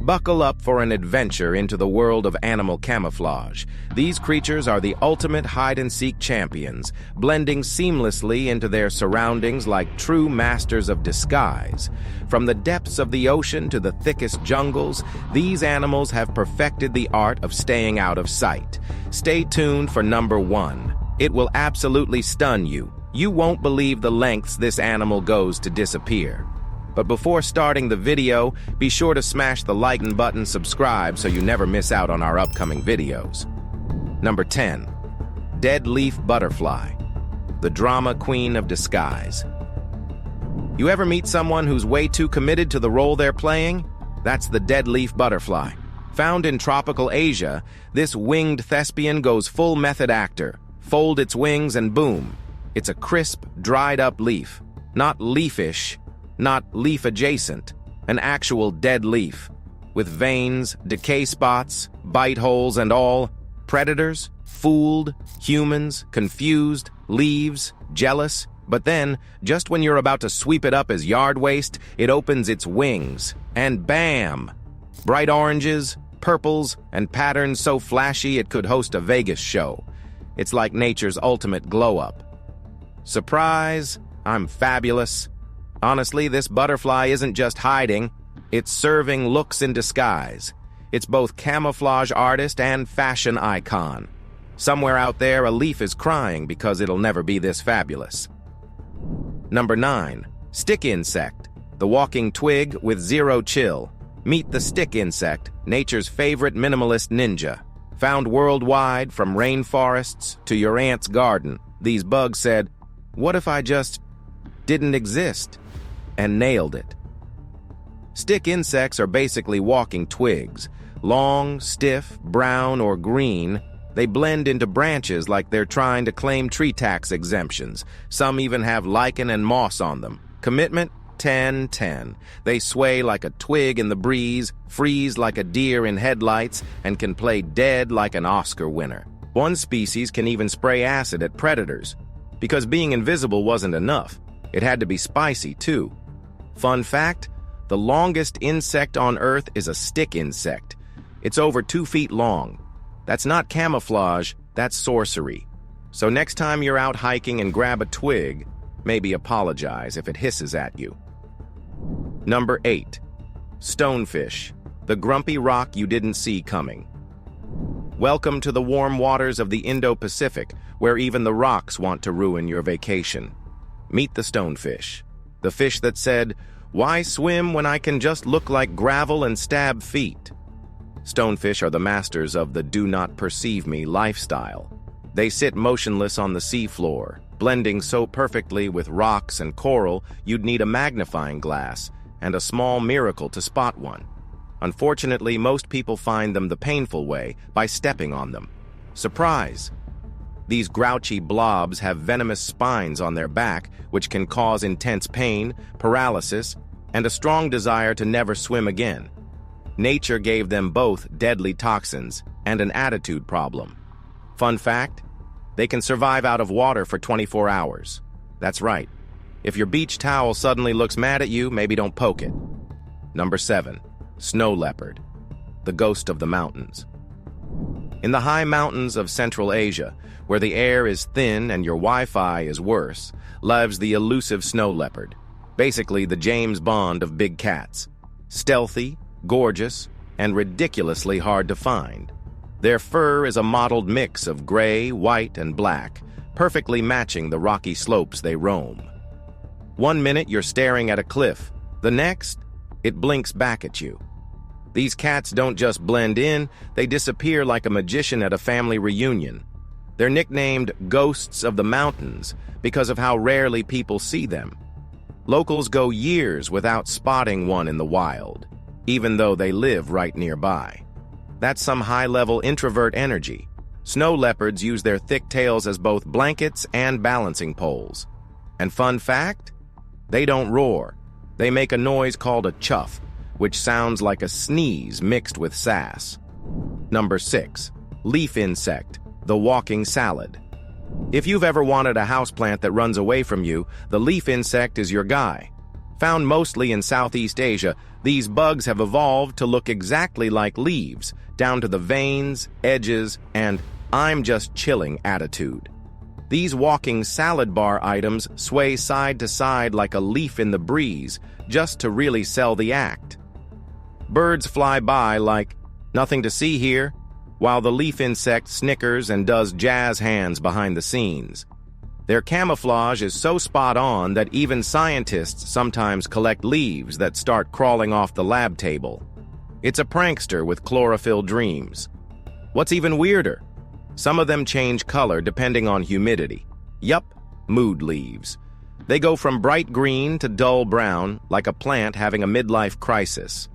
Buckle up for an adventure into the world of animal camouflage. These creatures are the ultimate hide-and-seek champions, blending seamlessly into their surroundings like true masters of disguise. From the depths of the ocean to the thickest jungles, these animals have perfected the art of staying out of sight. Stay tuned for number 1. It will absolutely stun you. You won't believe the lengths this animal goes to disappear. But before starting the video, be sure to smash the like button, subscribe so you never miss out on our upcoming videos. Number 10. Dead leaf butterfly, the drama queen of disguise. You ever meet someone who's way too committed to the role they're playing? That's the dead leaf butterfly. Found in tropical Asia, this winged thespian goes full method actor. Fold its wings and boom, it's a crisp, dried-up leaf. Not leafish, not leaf-adjacent, an actual dead leaf. With veins, decay spots, bite holes and all. Predators, fooled, humans, confused, leaves, jealous. But then, just when you're about to sweep it up as yard waste, it opens its wings. And bam! Bright oranges, purples, and patterns so flashy it could host a Vegas show. It's like nature's ultimate glow-up. Surprise! I'm fabulous. Honestly, this butterfly isn't just hiding, it's serving looks in disguise. It's both camouflage artist and fashion icon. Somewhere out there, a leaf is crying because it'll never be this fabulous. Number 9. Stick insect, the walking twig with zero chill. Meet the stick insect, nature's favorite minimalist ninja. Found worldwide, from rainforests to your aunt's garden, these bugs said, "What if I just didn't exist?" and nailed it. Stick insects are basically walking twigs. Long, stiff, brown, or green, they blend into branches like they're trying to claim tree tax exemptions. Some even have lichen and moss on them. Commitment? 10-10. They sway like a twig in the breeze, freeze like a deer in headlights, and can play dead like an Oscar winner. One species can even spray acid at predators. Because being invisible wasn't enough, it had to be spicy too. Fun fact, the longest insect on Earth is a stick insect. It's over 2 feet long. That's not camouflage, that's sorcery. So next time you're out hiking and grab a twig, maybe apologize if it hisses at you. Number 8. Stonefish, the grumpy rock you didn't see coming. Welcome to the warm waters of the Indo-Pacific, where even the rocks want to ruin your vacation. Meet the stonefish. The fish that said, "Why swim when I can just look like gravel and stab feet?" Stonefish are the masters of the do not perceive me lifestyle. They sit motionless on the seafloor, blending so perfectly with rocks and coral you'd need a magnifying glass and a small miracle to spot one. Unfortunately, most people find them the painful way, by stepping on them. Surprise! These grouchy blobs have venomous spines on their back, which can cause intense pain, paralysis, and a strong desire to never swim again. Nature gave them both deadly toxins and an attitude problem. Fun fact, they can survive out of water for 24 hours. That's right. If your beach towel suddenly looks mad at you, maybe don't poke it. Number 7. Snow leopard, the ghost of the mountains. In the high mountains of Central Asia, where the air is thin and your Wi-Fi is worse, lives the elusive snow leopard, basically the James Bond of big cats. Stealthy, gorgeous, and ridiculously hard to find. Their fur is a mottled mix of gray, white, and black, perfectly matching the rocky slopes they roam. One minute you're staring at a cliff, the next, it blinks back at you. These cats don't just blend in, they disappear like a magician at a family reunion. They're nicknamed ghosts of the mountains because of how rarely people see them. Locals go years without spotting one in the wild, even though they live right nearby. That's some high-level introvert energy. Snow leopards use their thick tails as both blankets and balancing poles. And fun fact? They don't roar. They make a noise called a chuff, which sounds like a sneeze mixed with sass. Number 6. Leaf insect, the walking salad. If you've ever wanted a houseplant that runs away from you, the leaf insect is your guy. Found mostly in Southeast Asia, these bugs have evolved to look exactly like leaves, down to the veins, edges, and "I'm just chilling" attitude. These walking salad bar items sway side to side like a leaf in the breeze, just to really sell the act. Birds fly by like, "Nothing to see here," while the leaf insect snickers and does jazz hands behind the scenes. Their camouflage is so spot on that even scientists sometimes collect leaves that start crawling off the lab table. It's a prankster with chlorophyll dreams. What's even weirder? Some of them change color depending on humidity. Yup, mood leaves. They go from bright green to dull brown, like a plant having a midlife crisis.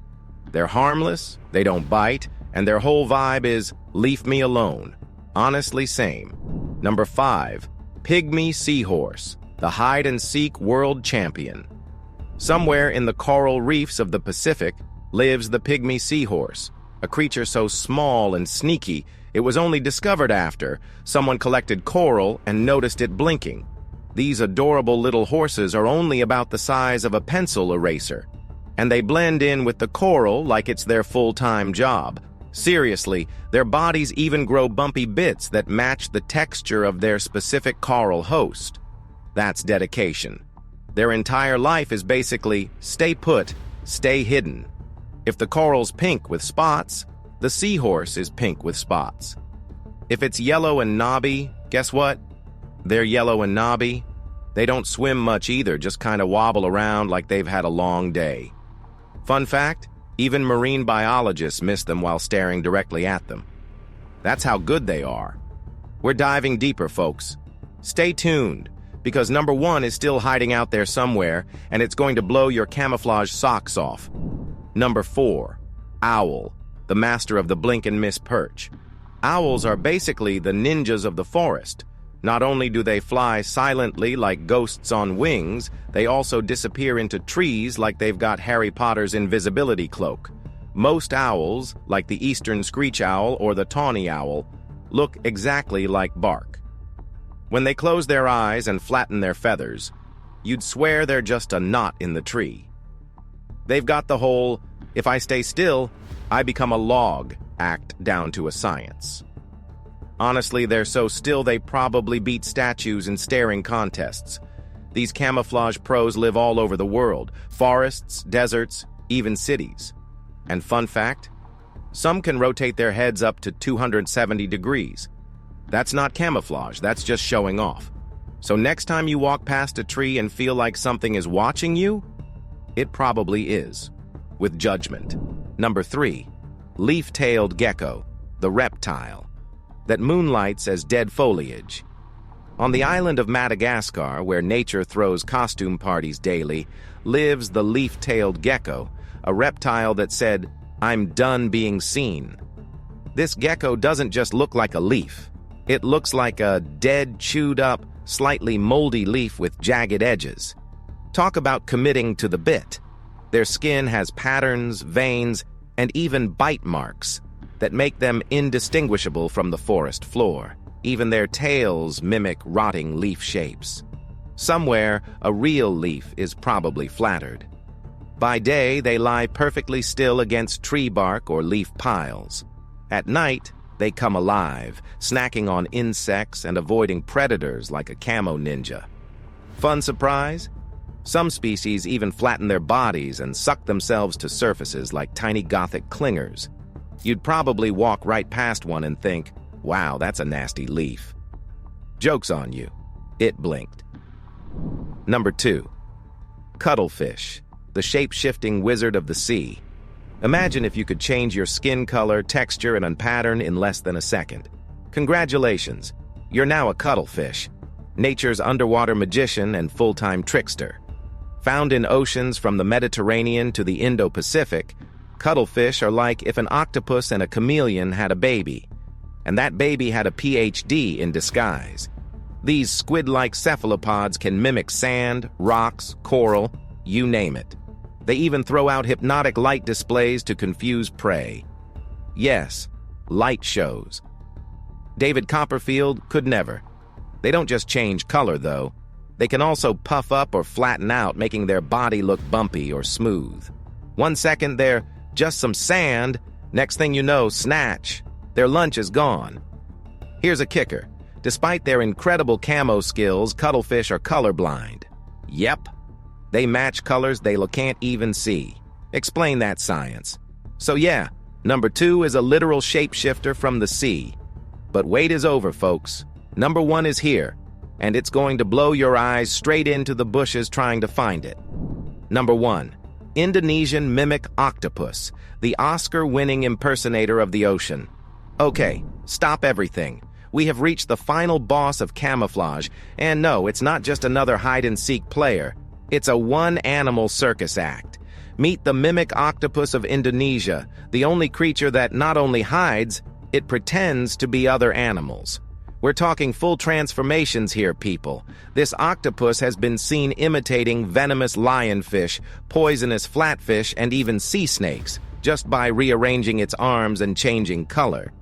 They're harmless, they don't bite, and their whole vibe is, "Leave me alone." Honestly, same. Number 5. Pygmy seahorse, the hide-and-seek world champion. Somewhere in the coral reefs of the Pacific lives the pygmy seahorse, a creature so small and sneaky it was only discovered after someone collected coral and noticed it blinking. These adorable little horses are only about the size of a pencil eraser, and they blend in with the coral like it's their full-time job. Seriously, their bodies even grow bumpy bits that match the texture of their specific coral host. That's dedication. Their entire life is basically stay put, stay hidden. If the coral's pink with spots, the seahorse is pink with spots. If it's yellow and knobby, guess what? They're yellow and knobby. They don't swim much either, just kind of wobble around like they've had a long day. Fun fact, even marine biologists miss them while staring directly at them. That's how good they are. We're diving deeper, folks. Stay tuned, because number 1 is still hiding out there somewhere, and it's going to blow your camouflage socks off. Number 4, owl, the master of the blink and miss perch. Owls are basically the ninjas of the forest. Not only do they fly silently like ghosts on wings, they also disappear into trees like they've got Harry Potter's invisibility cloak. Most owls, like the eastern screech owl or the tawny owl, look exactly like bark. When they close their eyes and flatten their feathers, you'd swear they're just a knot in the tree. They've got the whole, "if I stay still, I become a log" act down to a science. Honestly, they're so still they probably beat statues in staring contests. These camouflage pros live all over the world, forests, deserts, even cities. And fun fact, some can rotate their heads up to 270 degrees. That's not camouflage, that's just showing off. So next time you walk past a tree and feel like something is watching you, it probably is, with judgment. Number 3, Leaftailed Gecko, the reptile that moonlights as dead foliage. On the island of Madagascar, where nature throws costume parties daily, lives the leaf-tailed gecko, a reptile that said, "I'm done being seen." This gecko doesn't just look like a leaf. It looks like a dead, chewed-up, slightly moldy leaf with jagged edges. Talk about committing to the bit. Their skin has patterns, veins, and even bite marks that make them indistinguishable from the forest floor. Even their tails mimic rotting leaf shapes. Somewhere, a real leaf is probably flattered. By day, they lie perfectly still against tree bark or leaf piles. At night, they come alive, snacking on insects and avoiding predators like a camo ninja. Fun surprise? Some species even flatten their bodies and suck themselves to surfaces like tiny gothic clingers. You'd probably walk right past one and think, "Wow, that's a nasty leaf." Joke's on you. It blinked. Number 2. Cuttlefish, the shape-shifting wizard of the sea. Imagine if you could change your skin color, texture, and pattern in less than a second. Congratulations, you're now a cuttlefish, nature's underwater magician and full-time trickster. Found in oceans from the Mediterranean to the Indo-Pacific, cuttlefish are like if an octopus and a chameleon had a baby, and that baby had a PhD in disguise. These squid-like cephalopods can mimic sand, rocks, coral, you name it. They even throw out hypnotic light displays to confuse prey. Yes, light shows. David Copperfield could never. They don't just change color, though. They can also puff up or flatten out, making their body look bumpy or smooth. 1 second they're just some sand, next thing you know, snatch, their lunch is gone. Here's a kicker. Despite their incredible camo skills, cuttlefish are colorblind. Yep, they match colors they can't even see. Explain that science. So yeah, number 2 is a literal shapeshifter from the sea. But wait is over, folks. Number 1 is here, and it's going to blow your eyes straight into the bushes trying to find it. Number 1. Indonesian mimic octopus, the Oscar-winning impersonator of the ocean. Okay, stop everything. We have reached the final boss of camouflage, and no, it's not just another hide-and-seek player. It's a one-animal circus act. Meet the mimic octopus of Indonesia, the only creature that not only hides, it pretends to be other animals. We're talking full transformations here, people. This octopus has been seen imitating venomous lionfish, poisonous flatfish, and even sea snakes, just by rearranging its arms and changing color.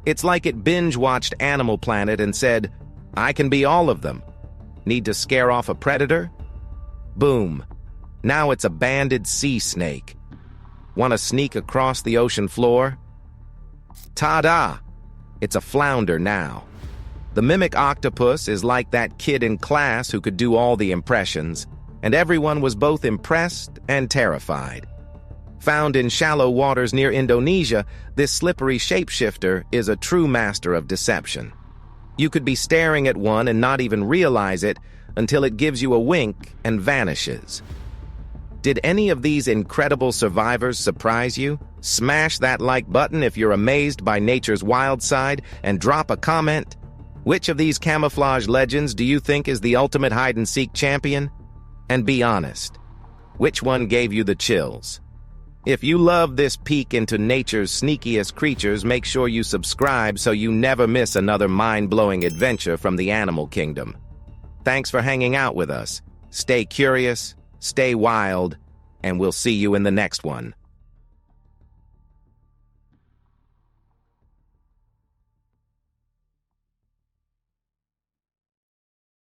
It's like it binge-watched Animal Planet and said, I can be all of them. Need to scare off a predator? Boom. Now it's a banded sea snake. Want to sneak across the ocean floor? Ta-da! It's a flounder now. The mimic octopus is like that kid in class who could do all the impressions, and everyone was both impressed and terrified. Found in shallow waters near Indonesia, this slippery shapeshifter is a true master of deception. You could be staring at one and not even realize it until it gives you a wink and vanishes. Did any of these incredible survivors surprise you? Smash that like button if you're amazed by nature's wild side, and drop a comment. Which of these camouflage legends do you think is the ultimate hide-and-seek champion? And be honest, which one gave you the chills? If you love this peek into nature's sneakiest creatures, make sure you subscribe so you never miss another mind-blowing adventure from the animal kingdom. Thanks for hanging out with us. Stay curious, stay wild, and we'll see you in the next one.